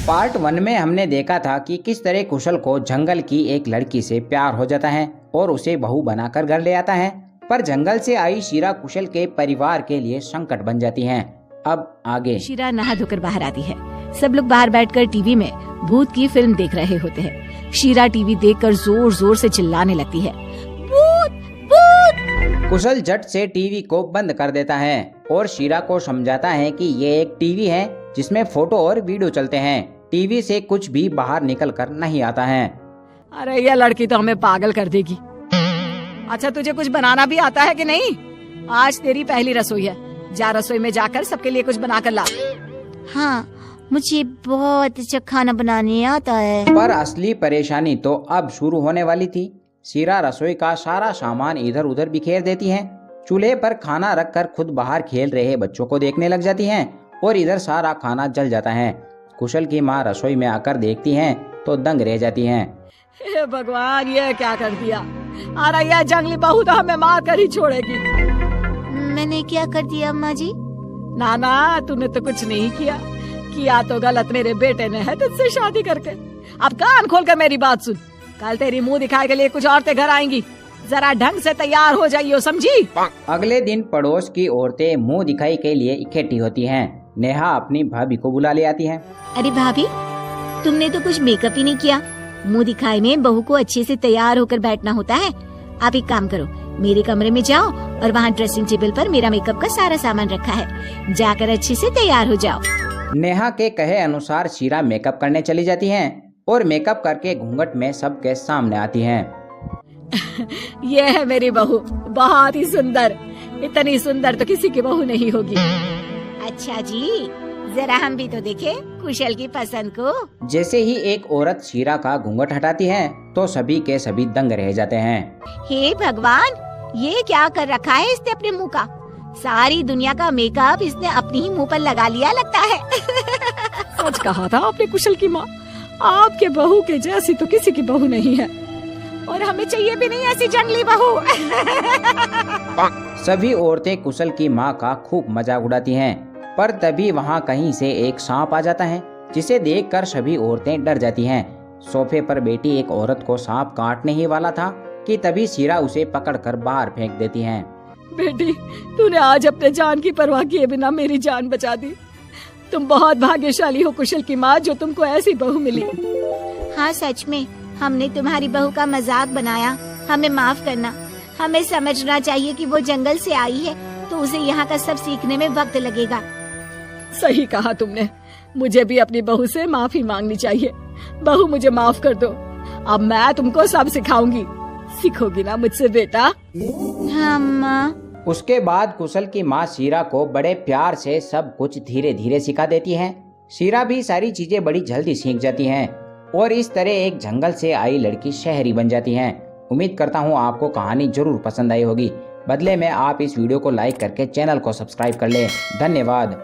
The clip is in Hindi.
पार्ट 1 में हमने देखा था कि किस तरह कुशल को जंगल की एक लड़की से प्यार हो जाता है और उसे बहू बनाकर घर ले आता है, पर जंगल से आई शीरा कुशल के परिवार के लिए संकट बन जाती हैं। अब आगे। शीरा नहा धोकर बाहर आती है। सब लोग बाहर बैठकर टीवी में भूत की फिल्म देख रहे होते हैं। शीरा टीवी देखकर जोर जोर से चिल्लाने लगती है, भूत भूत। कुशल झट से टीवी को बंद कर देता है और शीरा को समझाता है कि ये एक टीवी है जिसमें फोटो और वीडियो चलते हैं, टीवी से कुछ भी बाहर निकल कर नहीं आता है। अरे ये लड़की तो हमें पागल कर देगी। अच्छा तुझे कुछ बनाना भी आता है कि नहीं? आज तेरी पहली रसोई है, जा रसोई में जाकर सबके लिए कुछ बना कर ला। हाँ, मुझे बहुत अच्छा खाना बनाने आता है। पर असली परेशानी तो अब शुरू होने वाली थी। शीरा रसोई का सारा सामान इधर उधर बिखेर देती है, चूल्हे पर खाना रखकर खुद बाहर खेल रहे बच्चों को देखने लग जाती हैं और इधर सारा खाना जल जाता है। कुशल की माँ रसोई में आकर देखती हैं तो दंग रह जाती हैं। हे भगवान, ये क्या कर दिया? अरे यह जंगली बहू तो हमें मार कर ही छोड़ेगी। मैंने क्या कर दिया अम्मा जी? ना ना, तूने तो कुछ नहीं किया। किया तो गलत मेरे बेटे ने है तुझसे शादी करके। अब कान खोलकर मेरी बात सुन, कल तेरी मुंह दिखाए के लिए कुछ औरतें घर आएंगी, जरा ढंग से तैयार हो जाइयो, समझी? अगले दिन पड़ोस की औरतें मुंह दिखाई के लिए इकट्ठी होती हैं। नेहा अपनी भाभी को बुला ले आती है। अरे भाभी, तुमने तो कुछ मेकअप ही नहीं किया। मुंह दिखाई में बहू को अच्छे से तैयार होकर बैठना होता है। आप एक काम करो, मेरे कमरे में जाओ और वहाँ ड्रेसिंग टेबल पर मेरा मेकअप का सारा सामान रखा है, जाकर अच्छे से तैयार हो जाओ। नेहा के कहे अनुसार शीरा मेकअप करने चली जाती हैं और मेकअप करके घूंघट में सबके सामने आती हैं। ये है मेरी बहू, बहुत ही सुंदर। इतनी सुंदर तो किसी की बहू नहीं होगी। अच्छा जी, जरा हम भी तो देखें कुशल की पसंद को। जैसे ही एक औरत शीरा का घूंघट हटाती है तो सभी के सभी दंग रह जाते हैं। हे भगवान, ये क्या कर रखा है इसने अपने मुंह का? सारी दुनिया का मेकअप इसने अपनी ही मुंह पर लगा लिया लगता है। सच कहा था आपने कुशल की माँ, आपके बहू के जैसी तो किसी की बहू नहीं है, और हमें चाहिए भी नहीं ऐसी जंगली बहू। सभी औरतें कुशल की माँ का खूब मजाक उड़ाती हैं, पर तभी वहाँ कहीं से एक सांप आ जाता है, जिसे देखकर सभी औरतें डर जाती हैं। सोफे पर बैठी एक औरत को सांप काटने ही वाला था कि तभी शीरा उसे पकड़कर बाहर फेंक देती हैं। बेटी, तूने आज अपने जान की परवाह किए बिना मेरी जान बचा दी। तुम बहुत भाग्यशाली हो कुशल की माँ, जो तुमको ऐसी बहू मिली। हाँ सच में, हमने तुम्हारी बहू का मजाक बनाया, हमें माफ करना। हमें समझना चाहिए कि वो जंगल से आई है तो उसे यहाँ का सब सीखने में वक्त लगेगा। सही कहा तुमने, मुझे भी अपनी बहू से माफी मांगनी चाहिए। बहू मुझे माफ कर दो, अब मैं तुमको सब सिखाऊंगी। सीखोगी ना मुझसे बेटा? हाँ माँ। उसके बाद कुशल की माँ शीरा को बड़े प्यार से सब कुछ धीरे धीरे सिखा देती है। शीरा भी सारी चीजें बड़ी जल्दी सीख जाती हैं और इस तरह एक जंगल से आई लड़की शहरी बन जाती है। उम्मीद करता हूँ आपको कहानी जरूर पसंद आई होगी। बदले में आप इस वीडियो को लाइक करके चैनल को सब्सक्राइब कर लें। धन्यवाद।